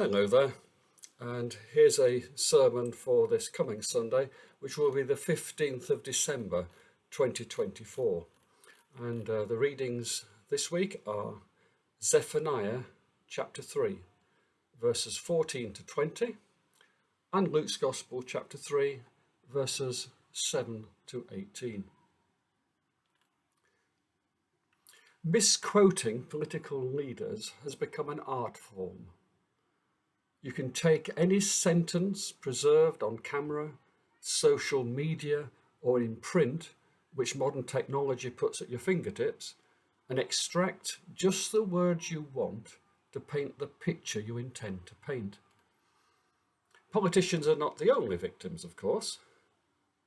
Hello there, and here's a sermon for this coming Sunday, which will be the 15th of December 2024. And the readings this week are Zephaniah chapter 3, verses 14 to 20, and Luke's Gospel chapter 3, verses 7 to 18. Misquoting political leaders has become an art form. You can take any sentence preserved on camera, social media, or in print, which modern technology puts at your fingertips, and extract just the words you want to paint the picture you intend to paint. Politicians are not the only victims, of course.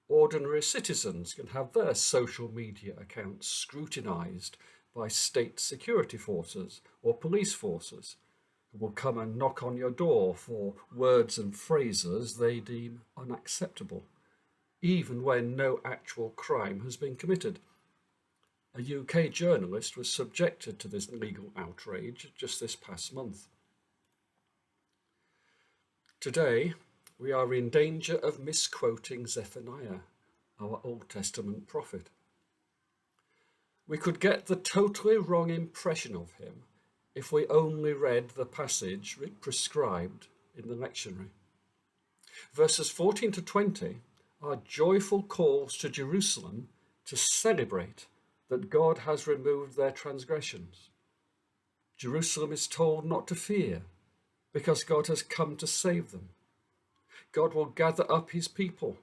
Ordinary citizens can have their social media accounts scrutinised by state security forces or police forces, who will come and knock on your door for words and phrases they deem unacceptable, even when no actual crime has been committed. A UK journalist was subjected to this legal outrage just this past month. Today, we are in danger of misquoting Zephaniah, our Old Testament prophet. We could get the totally wrong impression of him if we only read the passage prescribed in the lectionary. Verses 14 to 20 are joyful calls to Jerusalem to celebrate that God has removed their transgressions. Jerusalem is told not to fear because God has come to save them. God will gather up his people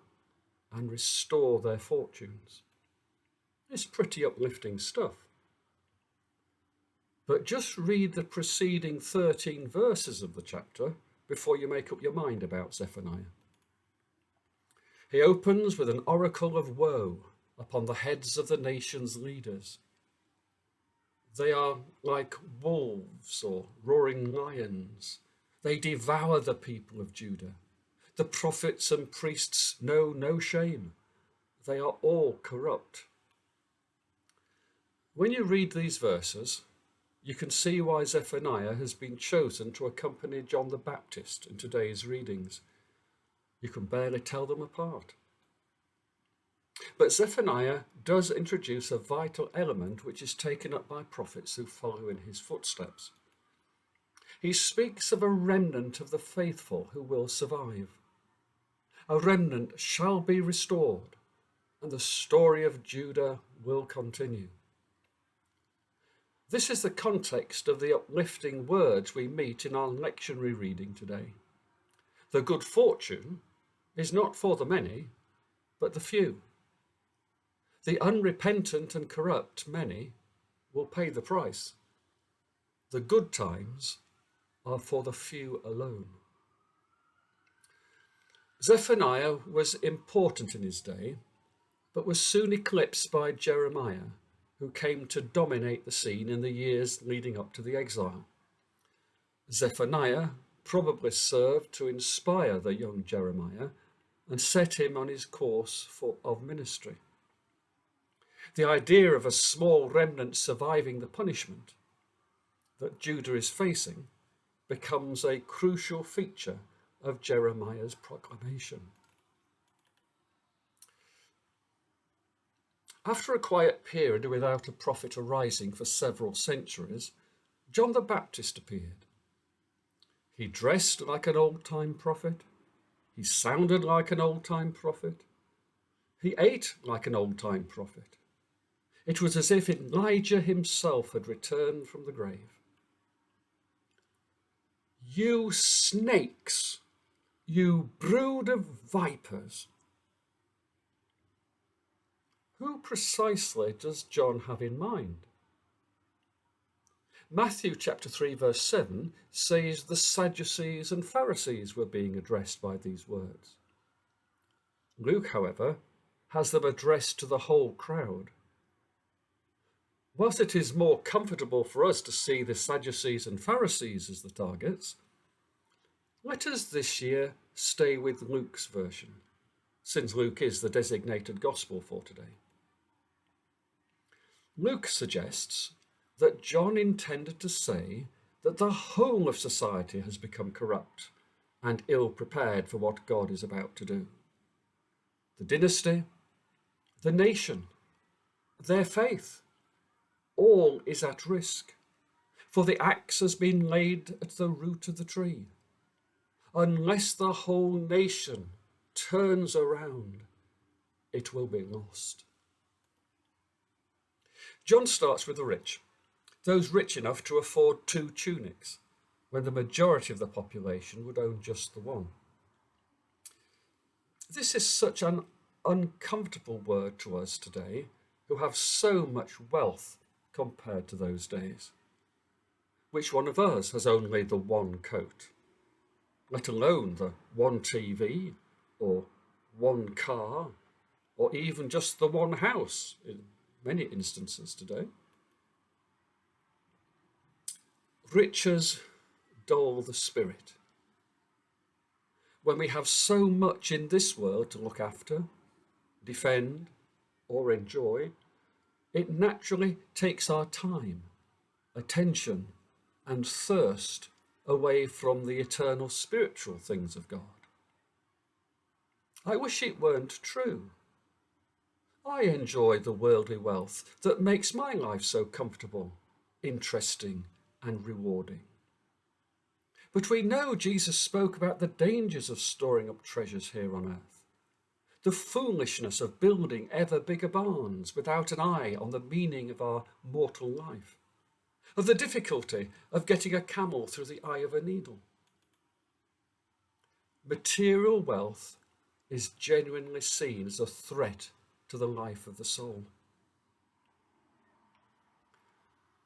and restore their fortunes. It's pretty uplifting stuff. But just read the preceding 13 verses of the chapter before you make up your mind about Zephaniah. He opens with an oracle of woe upon the heads of the nation's leaders. They are like wolves or roaring lions. They devour the people of Judah. The prophets and priests know no shame. They are all corrupt. When you read these verses, you can see why Zephaniah has been chosen to accompany John the Baptist in today's readings. You can barely tell them apart. But Zephaniah does introduce a vital element which is taken up by prophets who follow in his footsteps. He speaks of a remnant of the faithful who will survive. A remnant shall be restored, and the story of Judah will continue. This is the context of the uplifting words we meet in our lectionary reading today. The good fortune is not for the many, but the few. The unrepentant and corrupt many will pay the price. The good times are for the few alone. Zephaniah was important in his day, but was soon eclipsed by Jeremiah, who came to dominate the scene in the years leading up to the exile. Zephaniah probably served to inspire the young Jeremiah and set him on his course of ministry. The idea of a small remnant surviving the punishment that Judah is facing becomes a crucial feature of Jeremiah's proclamation. After a quiet period without a prophet arising for several centuries, John the Baptist appeared. He dressed like an old-time prophet. He sounded like an old-time prophet. He ate like an old-time prophet. It was as if Elijah himself had returned from the grave. You snakes, you brood of vipers. Who precisely does John have in mind? Matthew chapter 3 verse 7 says the Sadducees and Pharisees were being addressed by these words. Luke, however, has them addressed to the whole crowd. Whilst it is more comfortable for us to see the Sadducees and Pharisees as the targets, let us this year stay with Luke's version, since Luke is the designated gospel for today. Luke suggests that John intended to say that the whole of society has become corrupt and ill-prepared for what God is about to do. The dynasty, the nation, their faith, all is at risk, for the axe has been laid at the root of the tree. Unless the whole nation turns around, it will be lost. John starts with the rich, those rich enough to afford 2 tunics, when the majority of the population would own just the one. This is such an uncomfortable word to us today, who have so much wealth compared to those days. Which one of us has only the one coat, let alone the one TV, or one car, or even just the one house in many instances today? Riches dull the spirit. When we have so much in this world to look after, defend, or enjoy, it naturally takes our time, attention, and thirst away from the eternal spiritual things of God. I wish it weren't true. I enjoy the worldly wealth that makes my life so comfortable, interesting, and rewarding. But we know Jesus spoke about the dangers of storing up treasures here on earth, the foolishness of building ever bigger barns without an eye on the meaning of our mortal life, of the difficulty of getting a camel through the eye of a needle. Material wealth is genuinely seen as a threat to the life of the soul.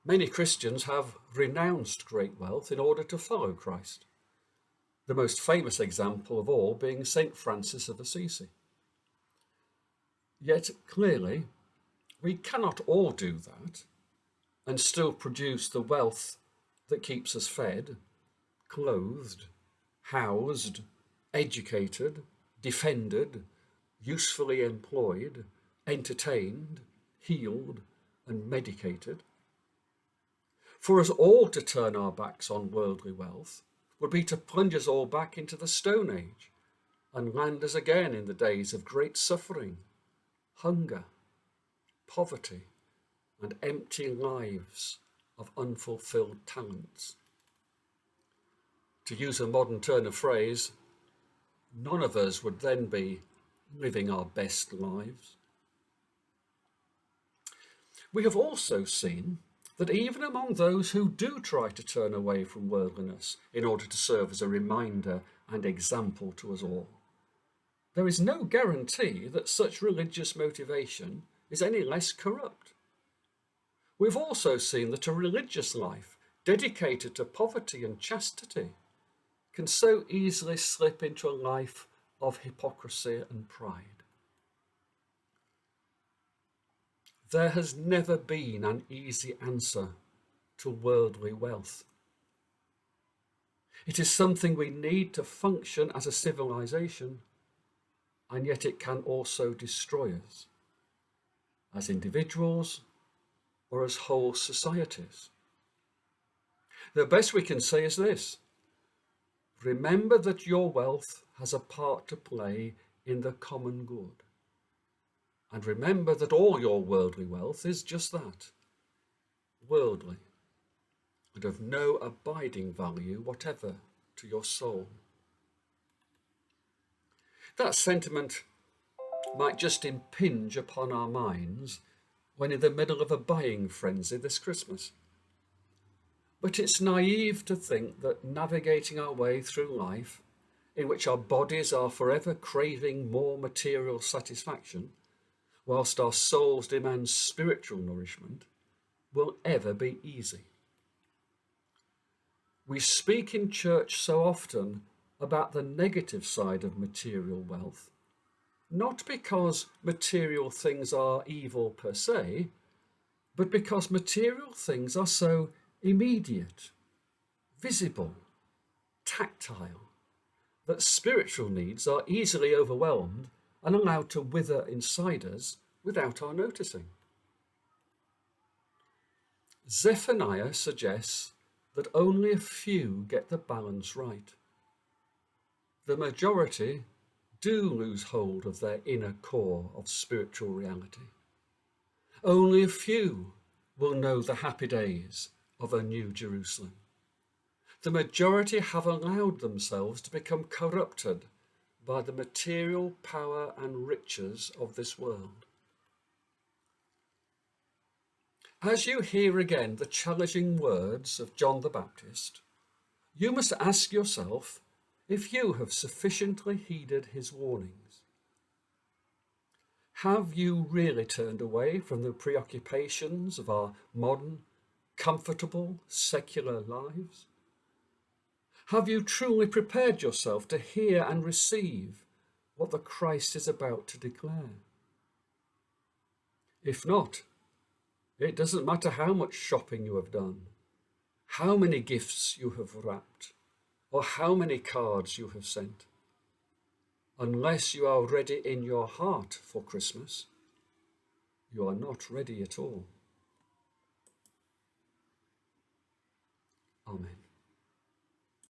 Many Christians have renounced great wealth in order to follow Christ, the most famous example of all being St. Francis of Assisi. Yet clearly, we cannot all do that and still produce the wealth that keeps us fed, clothed, housed, educated, defended, usefully employed, entertained, healed, and medicated. For us all to turn our backs on worldly wealth would be to plunge us all back into the Stone Age and land us again in the days of great suffering, hunger, poverty, and empty lives of unfulfilled talents. To use a modern turn of phrase, none of us would then be living our best lives. We have also seen that even among those who do try to turn away from worldliness in order to serve as a reminder and example to us all, there is no guarantee that such religious motivation is any less corrupt. We've also seen that a religious life dedicated to poverty and chastity can so easily slip into a life of hypocrisy and pride. There has never been an easy answer to worldly wealth. It is something we need to function as a civilization, and yet it can also destroy us as individuals or as whole societies. The best we can say is this: remember that your wealth has a part to play in the common good. And remember that all your worldly wealth is just that, worldly, and of no abiding value whatever to your soul. That sentiment might just impinge upon our minds when in the middle of a buying frenzy this Christmas. But it's naive to think that navigating our way through life, in which our bodies are forever craving more material satisfaction, whilst our souls demand spiritual nourishment, will ever be easy. We speak in church so often about the negative side of material wealth, not because material things are evil per se, but because material things are so immediate, visible, tactile, that spiritual needs are easily overwhelmed and allowed to wither inside us without our noticing. Zephaniah suggests that only a few get the balance right. The majority do lose hold of their inner core of spiritual reality. Only a few will know the happy days of a new Jerusalem. The majority have allowed themselves to become corrupted by the material power and riches of this world. As you hear again the challenging words of John the Baptist, you must ask yourself if you have sufficiently heeded his warnings. Have you really turned away from the preoccupations of our modern, comfortable, secular lives? Have you truly prepared yourself to hear and receive what the Christ is about to declare? If not, it doesn't matter how much shopping you have done, how many gifts you have wrapped, or how many cards you have sent. Unless you are ready in your heart for Christmas, you are not ready at all. Amen.